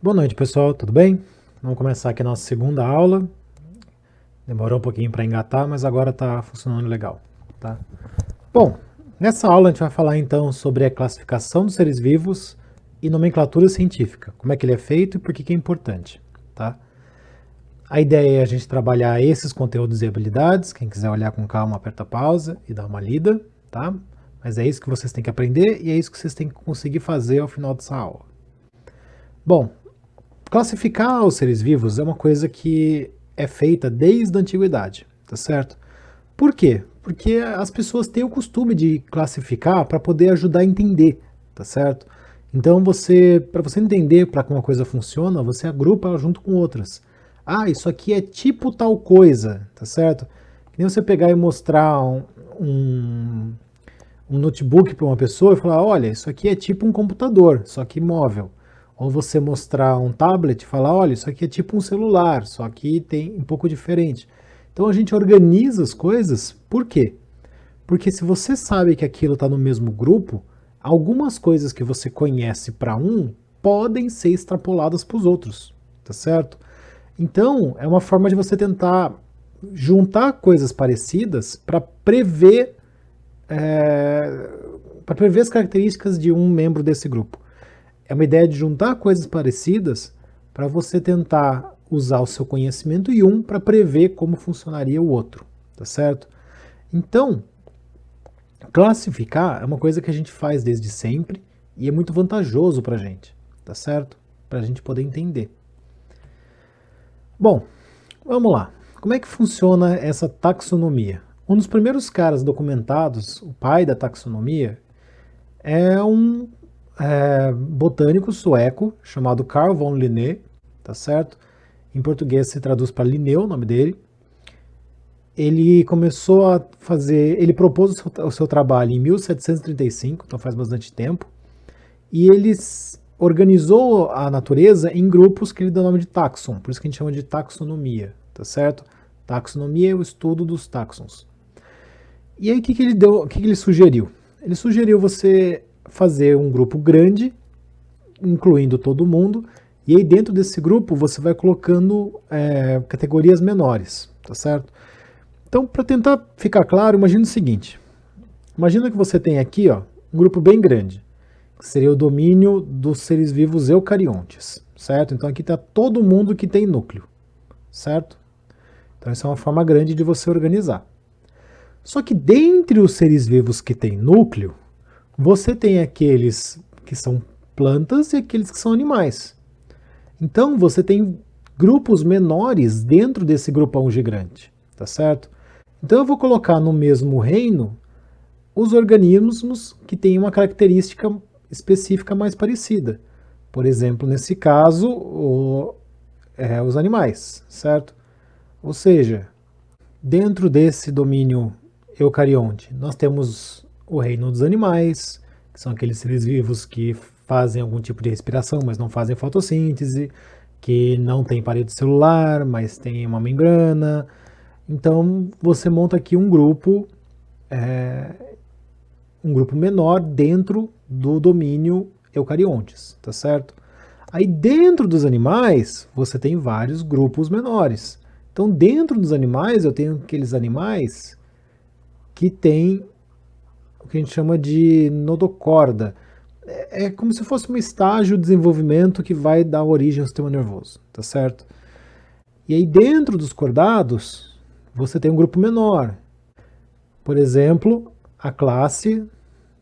Boa noite, pessoal, tudo bem? Vamos começar aqui a nossa segunda aula. Demorou um pouquinho para engatar, mas agora está funcionando legal, tá? Bom, nessa aula a gente vai falar então sobre a classificação dos seres vivos e nomenclatura científica, como é que ele é feito e por que é importante, tá? A ideia é a gente trabalhar esses conteúdos e habilidades. Quem quiser olhar com calma, aperta pausa e dá uma lida, tá? Mas é isso que vocês têm que aprender e é isso que vocês têm que conseguir fazer ao final dessa aula. Bom, classificar os seres vivos é uma coisa que é feita desde a antiguidade, tá certo? Por quê? Porque as pessoas têm o costume de classificar para poder ajudar a entender, tá certo? Então para você entender para como uma coisa funciona, você agrupa ela junto com outras. Ah, isso aqui é tipo tal coisa, tá certo? Que nem você pegar e mostrar um, um notebook para uma pessoa e falar, olha, isso aqui é tipo um computador, só que móvel. Ou você mostrar um tablet e falar, olha, isso aqui é tipo um celular, só que tem um pouco diferente. Então a gente organiza as coisas, por quê? Porque se você sabe que aquilo está no mesmo grupo, algumas coisas que você conhece para um podem ser extrapoladas para os outros, tá certo? Então é uma forma de você tentar juntar coisas parecidas para prever as características de um membro desse grupo. É uma ideia de juntar coisas parecidas para você tentar usar o seu conhecimento e para prever como funcionaria o outro, tá certo? Então, classificar é uma coisa que a gente faz desde sempre e é muito vantajoso para a gente, tá certo? Para a gente poder entender. Bom, vamos lá. Como é que funciona essa taxonomia? Um dos primeiros caras documentados, o pai da taxonomia, é um botânico sueco chamado Carl von Linné, tá certo? Em português se traduz para Linneu, o nome dele. Ele começou a fazer, ele propôs o seu trabalho em 1735, então faz bastante tempo, e ele organizou a natureza em grupos que ele deu o nome de taxon, por isso que a gente chama de taxonomia, tá certo? Taxonomia é o estudo dos taxons. E aí o que ele deu, o que ele sugeriu? Ele sugeriu você fazer um grupo grande, incluindo todo mundo, e aí dentro desse grupo você vai colocando categorias menores, tá certo? Então, para tentar ficar claro, imagine o seguinte: imagina que você tem aqui, ó, um grupo bem grande, que seria o domínio dos seres vivos eucariontes, certo? Então aqui está todo mundo que tem núcleo, certo? Então essa é uma forma grande de você organizar. Só que dentre os seres vivos que têm núcleo, você tem aqueles que são plantas e aqueles que são animais. Então você tem grupos menores dentro desse grupão gigante, tá certo? Então eu vou colocar no mesmo reino os organismos que têm uma característica específica mais parecida. Por exemplo, nesse caso, os animais, certo? Ou seja, dentro desse domínio eucarionte, nós temos o reino dos animais, que são aqueles seres vivos que fazem algum tipo de respiração, mas não fazem fotossíntese, que não tem parede celular, mas tem uma membrana. Então você monta aqui um grupo menor dentro do domínio eucariontes, tá certo? Aí dentro dos animais você tem vários grupos menores. Então dentro dos animais eu tenho aqueles animais que têm o que a gente chama de nodocorda. É como se fosse um estágio de desenvolvimento que vai dar origem ao sistema nervoso, tá certo? E aí dentro dos cordados você tem um grupo menor. Por exemplo, a classe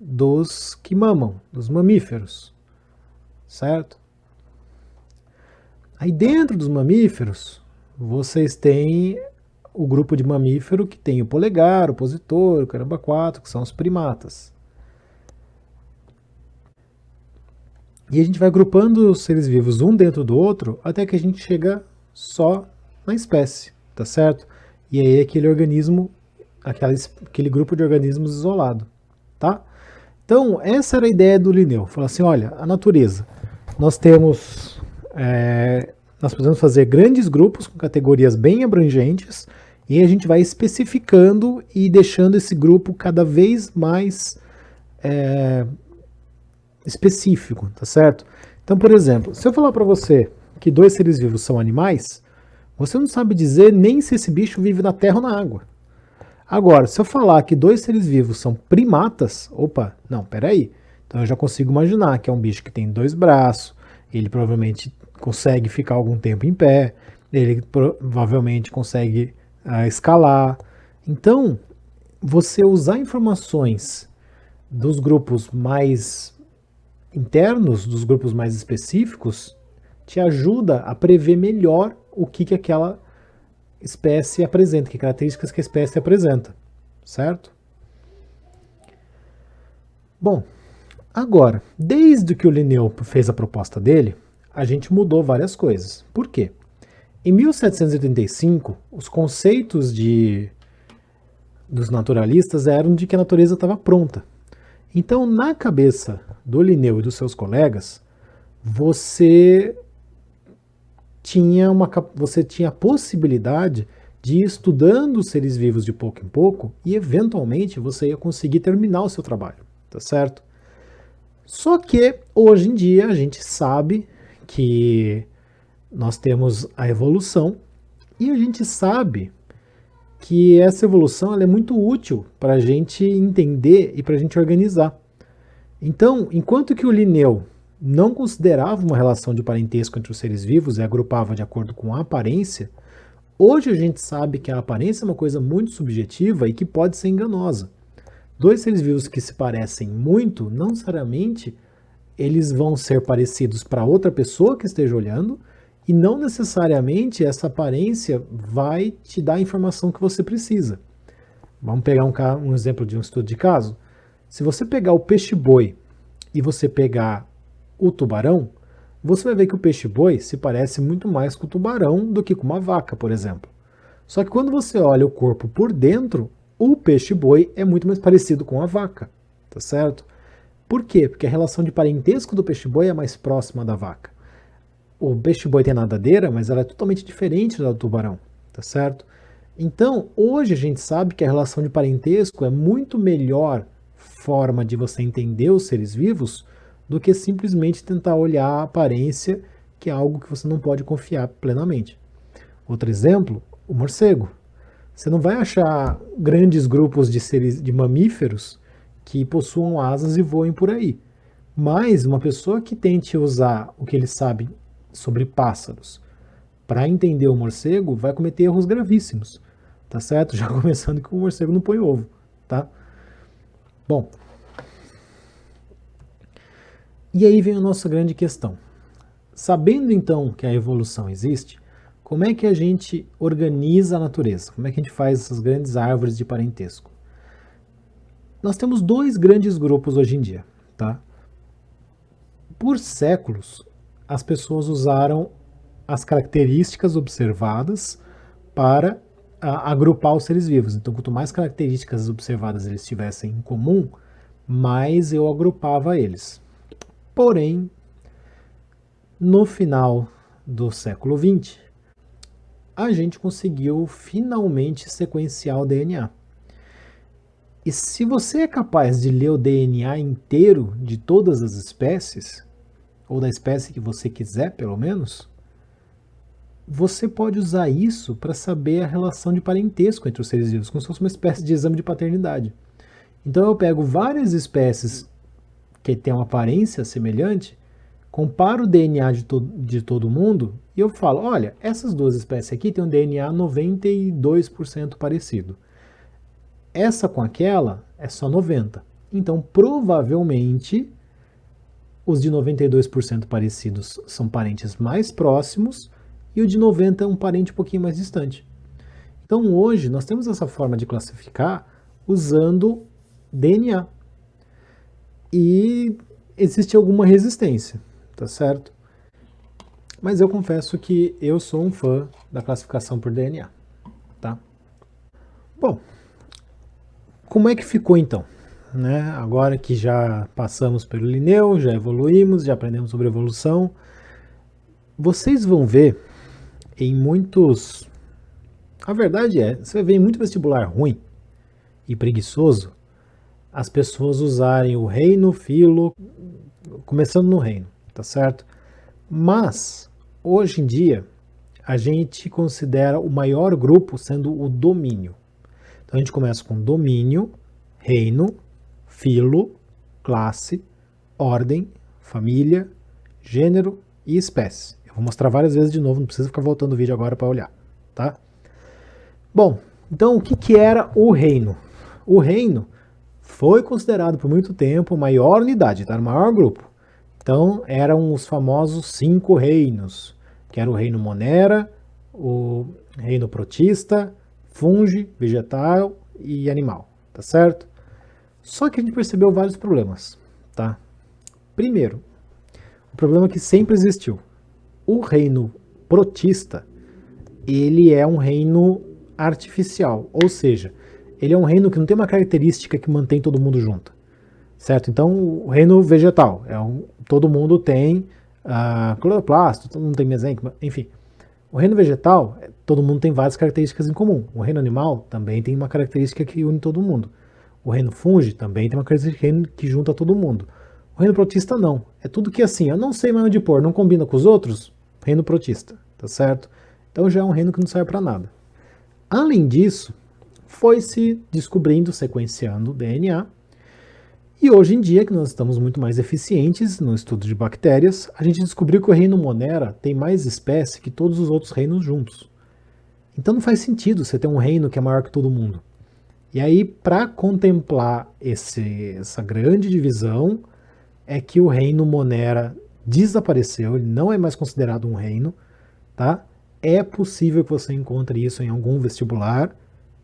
dos que mamam, dos mamíferos, certo? Aí dentro dos mamíferos, vocês têm o grupo de mamífero que tem o polegar, o opositor, o caramba 4, que são os primatas. E a gente vai agrupando os seres vivos um dentro do outro até que a gente chega só na espécie, tá certo? E aí aquele organismo, aquele grupo de organismos isolado, tá? Então, essa era a ideia do Linneu. Falar assim, olha, a natureza, nós temos, nós podemos fazer grandes grupos com categorias bem abrangentes e a gente vai especificando e deixando esse grupo cada vez mais específico, tá certo? Então, por exemplo, se eu falar para você que dois seres vivos são animais, você não sabe dizer nem se esse bicho vive na terra ou na água. Agora, se eu falar que dois seres vivos são primatas, opa, não, peraí. Então eu já consigo imaginar que é um bicho que tem dois braços, ele provavelmente consegue ficar algum tempo em pé, ele provavelmente consegue escalar. Então, você usar informações dos grupos mais internos, dos grupos mais específicos, te ajuda a prever melhor o que aquela espécie apresenta, que características que a espécie apresenta, certo? Bom, agora, desde que o Linneu fez a proposta dele, a gente mudou várias coisas. Por quê? Em 1785, os conceitos dos naturalistas eram de que a natureza estava pronta. Então, na cabeça do Linneu e dos seus colegas, você tinha a possibilidade de ir estudando os seres vivos de pouco em pouco e, eventualmente, você ia conseguir terminar o seu trabalho, tá certo? Só que, hoje em dia, a gente sabe que nós temos a evolução e a gente sabe que essa evolução ela é muito útil para a gente entender e para a gente organizar. Então, enquanto que o Linneu não considerava uma relação de parentesco entre os seres vivos e agrupava de acordo com a aparência, hoje a gente sabe que a aparência é uma coisa muito subjetiva e que pode ser enganosa. Dois seres vivos que se parecem muito, não necessariamente eles vão ser parecidos para outra pessoa que esteja olhando, e não necessariamente essa aparência vai te dar a informação que você precisa. Vamos pegar um exemplo de um estudo de caso. Se você pegar o peixe-boi e você pegar o tubarão, você vai ver que o peixe-boi se parece muito mais com o tubarão do que com uma vaca, por exemplo. Só que quando você olha o corpo por dentro, o peixe-boi é muito mais parecido com a vaca, tá certo? Por quê? Porque a relação de parentesco do peixe-boi é mais próxima da vaca. O peixe-boi tem nadadeira, mas ela é totalmente diferente da do tubarão, tá certo? Então, hoje a gente sabe que a relação de parentesco é muito melhor forma de você entender os seres vivos do que simplesmente tentar olhar a aparência, que é algo que você não pode confiar plenamente. Outro exemplo, o morcego. Você não vai achar grandes grupos de seres de mamíferos que possuam asas e voem por aí. Mas uma pessoa que tente usar o que ele sabe sobre pássaros para entender o morcego vai cometer erros gravíssimos, tá certo? Já começando que o morcego não põe ovo, tá? Bom, e aí vem a nossa grande questão. Sabendo então que a evolução existe, como é que a gente organiza a natureza? Como é que a gente faz essas grandes árvores de parentesco? Nós temos dois grandes grupos hoje em dia, tá? Por séculos, as pessoas usaram as características observadas para agrupar os seres vivos. Então, quanto mais características observadas eles tivessem em comum, mais eu agrupava eles. Porém, no final do século XX, a gente conseguiu finalmente sequenciar o DNA. E se você é capaz de ler o DNA inteiro de todas as espécies, ou da espécie que você quiser, pelo menos, você pode usar isso para saber a relação de parentesco entre os seres vivos, como se fosse uma espécie de exame de paternidade. Então eu pego várias espécies que têm uma aparência semelhante, comparo o DNA de todo mundo e eu falo, olha, essas duas espécies aqui têm um DNA 92% parecido. Essa com aquela é só 90%. Então, provavelmente, os de 92% parecidos são parentes mais próximos e o de 90% é um parente um pouquinho mais distante. Então, hoje, nós temos essa forma de classificar usando DNA. E existe alguma resistência, tá certo? Mas eu confesso que eu sou um fã da classificação por DNA, tá? Bom, como é que ficou então? Né? Agora que já passamos pelo Linneu, já evoluímos, já aprendemos sobre evolução, vocês vão ver em muitos... A verdade é, você vai ver em muito vestibular ruim e preguiçoso as pessoas usarem o reino, filo, começando no reino, tá certo? Mas, hoje em dia, a gente considera o maior grupo sendo o domínio. Então a gente começa com domínio, reino, filo, classe, ordem, família, gênero e espécie. Eu vou mostrar várias vezes de novo, não precisa ficar voltando o vídeo agora para olhar, tá? Bom, então o que era o reino? O reino foi considerado por muito tempo a maior unidade, tá? O maior grupo. Então eram os famosos 5 reinos, que era o reino Monera, o reino Protista, Fungi, vegetal e animal, tá certo? Só que a gente percebeu vários problemas, tá? Primeiro, o problema que sempre existiu. O reino Protista, ele é um reino artificial, ou seja, ele é um reino que não tem uma característica que mantém todo mundo junto, certo? Então, o reino vegetal, todo mundo tem cloroplasto, todo mundo tem mesênquima, enfim. O reino vegetal, todo mundo tem várias características em comum. O reino animal também tem uma característica que une todo mundo. O reino fungi também tem uma característica que junta todo mundo. O reino protista não. É tudo que assim, eu não sei mais onde pôr, não combina com os outros, reino protista, tá certo? Então já é um reino que não serve para nada. Além disso, foi se descobrindo, sequenciando o DNA, e hoje em dia, que nós estamos muito mais eficientes no estudo de bactérias, a gente descobriu que o reino Monera tem mais espécie que todos os outros reinos juntos. Então não faz sentido você ter um reino que é maior que todo mundo. E aí, para contemplar essa grande divisão, é que o reino Monera desapareceu, ele não é mais considerado um reino, tá? É possível que você encontre isso em algum vestibular,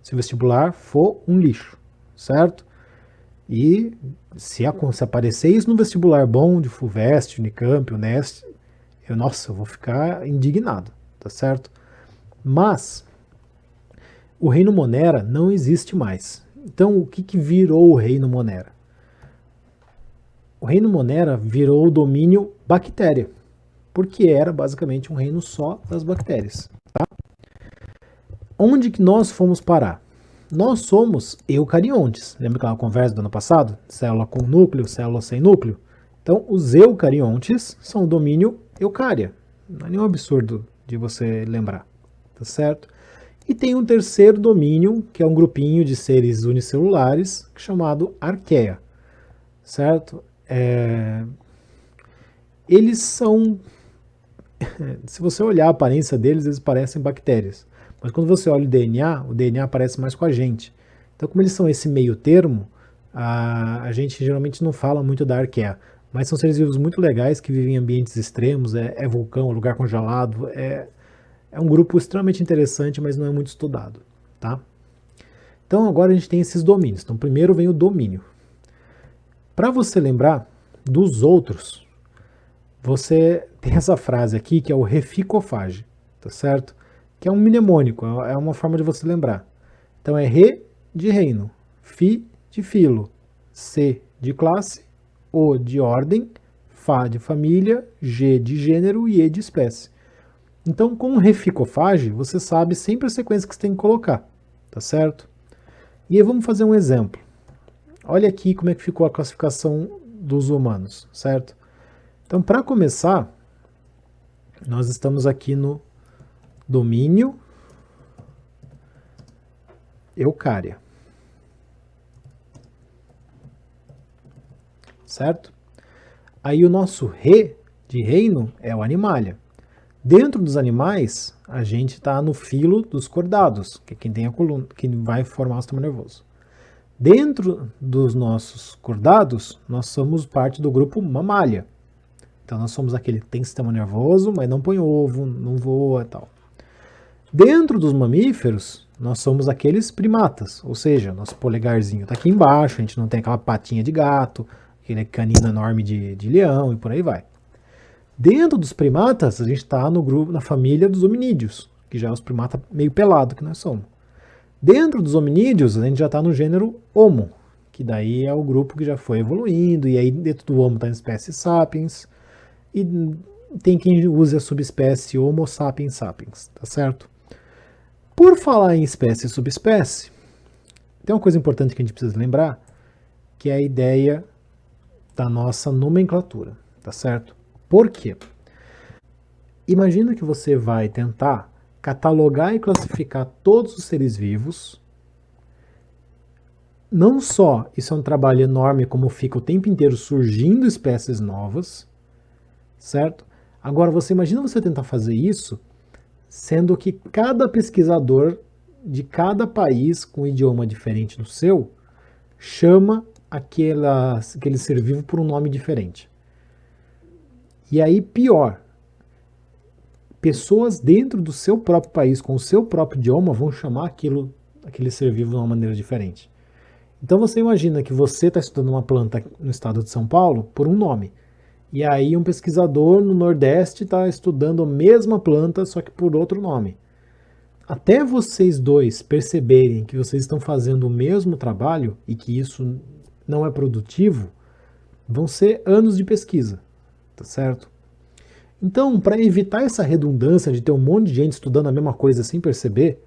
se o vestibular for um lixo, certo? E se aparecer isso no vestibular bom de FUVEST, Unicamp, Unest, eu vou ficar indignado, tá certo? Mas o reino Monera não existe mais. Então o que virou o reino Monera? O reino Monera virou o domínio bactéria, porque era basicamente um reino só das bactérias. Tá? Onde que nós fomos parar? Nós somos eucariontes. Lembra aquela conversa do ano passado? Célula com núcleo, célula sem núcleo? Então, os eucariontes são o domínio eucária. Não é nenhum absurdo de você lembrar, tá certo? E tem um terceiro domínio, que é um grupinho de seres unicelulares, chamado arqueia, certo? Eles são... Se você olhar a aparência deles, eles parecem bactérias. Mas quando você olha o DNA parece mais com a gente. Então, como eles são esse meio termo, a gente geralmente não fala muito da arqueia. Mas são seres vivos muito legais que vivem em ambientes extremos, é vulcão, lugar congelado, é um grupo extremamente interessante, mas não é muito estudado, tá? Então agora a gente tem esses domínios. Então primeiro vem o domínio. Para você lembrar dos outros, você tem essa frase aqui que é o reficofage, tá certo? Que é um mnemônico, é uma forma de você lembrar. Então é re de reino, fi de filo, c de classe, o de ordem, fa de família, g de gênero e e de espécie. Então, com o reficofage, você sabe sempre a sequência que você tem que colocar, tá certo? E aí vamos fazer um exemplo. Olha aqui como é que ficou a classificação dos humanos, certo? Então, para começar, nós estamos aqui no domínio eucária, certo? Aí o nosso re de reino é o animalia. Dentro dos animais, a gente está no filo dos cordados, que é quem tem a coluna, que vai formar o sistema nervoso. Dentro dos nossos cordados, nós somos parte do grupo mamália. Então nós somos aquele que tem sistema nervoso, mas não põe ovo, não voa e tal. Dentro dos mamíferos, nós somos aqueles primatas, ou seja, nosso polegarzinho está aqui embaixo, a gente não tem aquela patinha de gato, aquele canino enorme de leão e por aí vai. Dentro dos primatas, a gente está no grupo, na família dos hominídeos, que já é os primatas meio pelado que nós somos. Dentro dos hominídeos, a gente já está no gênero Homo, que daí é o grupo que já foi evoluindo, e aí dentro do Homo está a espécie Sapiens, e tem quem use a subespécie Homo sapiens sapiens, tá certo? Por falar em espécie e subespécie, tem uma coisa importante que a gente precisa lembrar, que é a ideia da nossa nomenclatura, tá certo? Por quê? Imagina que você vai tentar catalogar e classificar todos os seres vivos. Não só isso é um trabalho enorme, como fica o tempo inteiro surgindo espécies novas, certo? Agora você imagina você tentar fazer isso, sendo que cada pesquisador de cada país com um idioma diferente do seu chama aquele ser vivo por um nome diferente. E aí, pior, pessoas dentro do seu próprio país, com o seu próprio idioma, vão chamar aquele ser vivo de uma maneira diferente. Então você imagina que você está estudando uma planta no estado de São Paulo por um nome. E aí um pesquisador no Nordeste está estudando a mesma planta, só que por outro nome. Até vocês dois perceberem que vocês estão fazendo o mesmo trabalho e que isso não é produtivo, vão ser anos de pesquisa, tá certo? Então, para evitar essa redundância de ter um monte de gente estudando a mesma coisa sem perceber,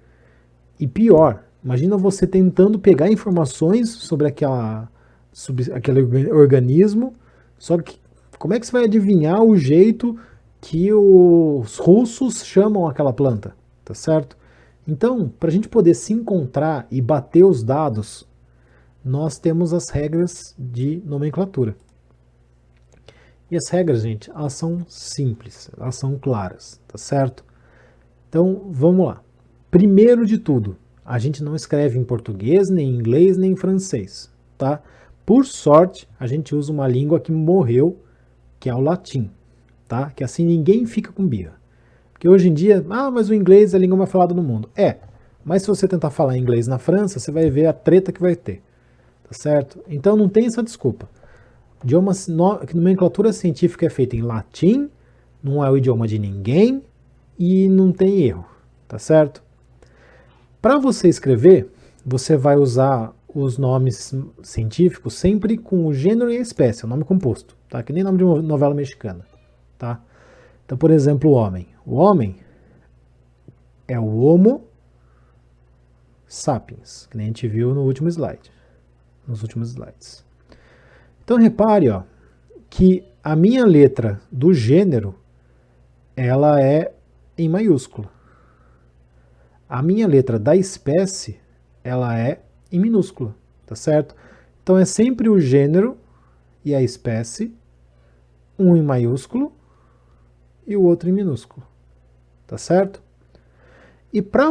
e pior, imagina você tentando pegar informações sobre aquele organismo, só que como é que você vai adivinhar o jeito que os russos chamam aquela planta, tá certo? Então, para a gente poder se encontrar e bater os dados, nós temos as regras de nomenclatura. E as regras, gente, elas são simples, elas são claras, tá certo? Então, vamos lá. Primeiro de tudo, a gente não escreve em português, nem em inglês, nem em francês, tá? Por sorte, a gente usa uma língua que morreu, que é o latim, tá? Que assim ninguém fica com birra. Porque hoje em dia, mas o inglês é a língua mais falada no mundo. Mas se você tentar falar inglês na França, você vai ver a treta que vai ter, tá certo? Então não tem essa desculpa. Nomenclatura científica é feita em latim, não é o idioma de ninguém e não tem erro, tá certo? Para você escrever, você vai usar os nomes científicos sempre com o gênero e a espécie, o nome composto, tá? Que nem nome de uma novela mexicana, tá? Então, por exemplo, o homem. O homem é o Homo sapiens, que nem a gente viu no último slide, nos últimos slides. Então repare, ó, que a minha letra do gênero, ela é em maiúsculo. A minha letra da espécie, ela é em minúscula, tá certo? Então é sempre o gênero e a espécie, um em maiúsculo e o outro em minúsculo, tá certo? E para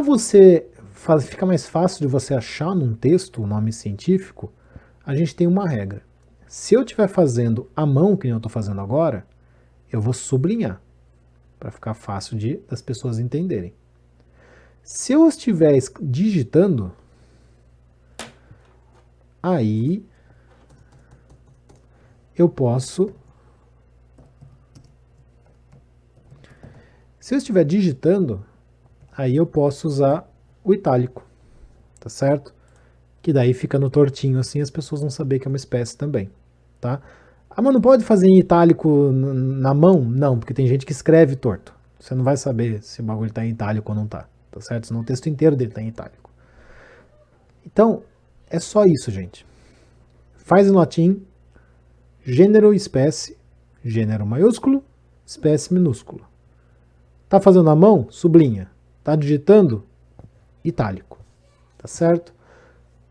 ficar mais fácil de você achar num texto o nome científico, a gente tem uma regra. Se eu estiver fazendo à mão, que nem eu estou fazendo agora, eu vou sublinhar, para ficar fácil das pessoas entenderem. Se eu estiver digitando, aí eu posso... Se eu estiver digitando, aí eu posso usar o itálico, tá certo? Que daí fica no tortinho assim, as pessoas vão saber que é uma espécie também, tá? Mas não pode fazer em itálico na mão? Não, porque tem gente que escreve torto. Você não vai saber se o bagulho tá em itálico ou não tá certo? Senão o texto inteiro dele tá em itálico. Então, é só isso, gente. Faz em latim, gênero, espécie, gênero maiúsculo, espécie minúscula. Tá fazendo à mão? Sublinha. Tá digitando? Itálico. Tá certo?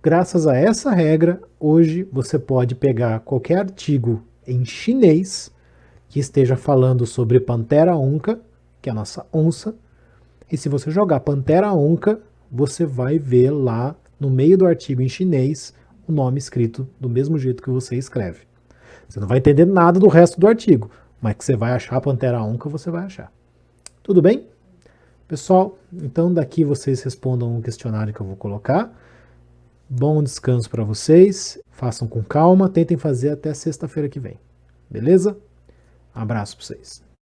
Graças a essa regra, hoje você pode pegar qualquer artigo em chinês que esteja falando sobre Panthera onca, que é a nossa onça, e se você jogar Panthera onca, você vai ver lá no meio do artigo em chinês o nome escrito do mesmo jeito que você escreve. Você não vai entender nada do resto do artigo, mas que você vai achar Panthera onca, você vai achar. Tudo bem? Pessoal, então daqui vocês respondam um questionário que eu vou colocar. Bom descanso para vocês, façam com calma, tentem fazer até sexta-feira que vem. Beleza? Um abraço para vocês.